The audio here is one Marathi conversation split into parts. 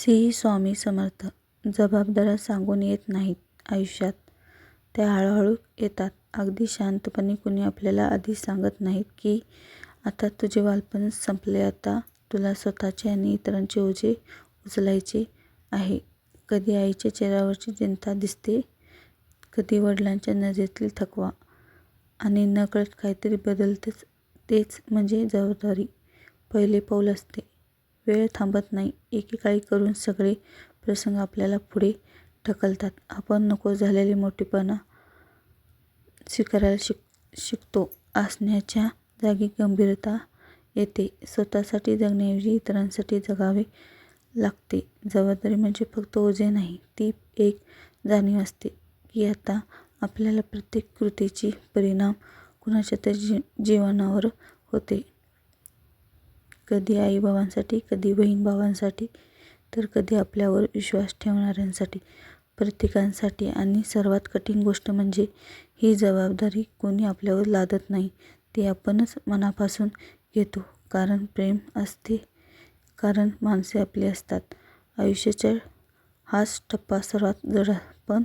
श्री स्वामी समर्थ. जबाबदाऱ्या सांगून येत नाहीत आयुष्यात, त्या हळूहळू येतात. अगदी शांतपणे. कुणी आपल्याला आधीच सांगत नाहीत की आता तुझे बालपण संपले, आता तुला स्वतःचे आणि इतरांचे ओझे उचलायचे आहे. कधी आईच्या चेहऱ्यावरची चिंता दिसते, कधी वडिलांच्या नजरेतील थकवा, आणि नकळत काहीतरी बदलतेच. तेच म्हणजे जबाबदारी. पहिले पाऊल असते. वेळ थांबत नाही. एकेकाळी करून सगळे प्रसंग आपल्याला पुढे ढकलतात. आपण नको झालेले मोठेपणा स्वीकारायला शिकतो. असण्याच्या जागी गंभीरता येते. स्वतःसाठी जगण्याऐवजी इतरांसाठी जगावे लागते. जबाबदारी म्हणजे फक्त ओझे नाही, ती एक जाणीव असते की आता आपल्याला प्रत्येक कृतीचे परिणाम कुणाच्या तरी जीवनावर होते. कधी आई-बाबांसाठी, कधी बहीण-भावांसाठी, तर कधी आपल्यावर विश्वास ठेवणाऱ्यांसाठी. प्रत्येकासाठी. आणि सर्वात कठीण गोष्ट म्हणजे ही जबाबदारी कोणी आपल्यावर लादत नाही, ती आपणच मनापासून घेतो. कारण प्रेम असते, कारण माणसे आपली असतात. आयुष्याचा हाच टप्पा सर्वात जड पण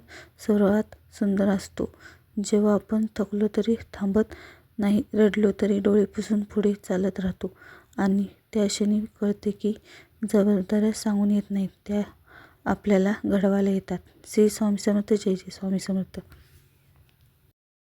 सर्वात सुंदर असतो. जेव्हा आपण थकलो तरी थांबत नाही, रडलो तरी डोळे पुसून पुढे चालत राहतो, आणि त्या क्षणी कळते की जबाबदाऱ्या सांगून येत नाहीत, त्या आपल्याला घडवायला येतात. श्री स्वामी समर्थ. जय जय स्वामी समर्थ.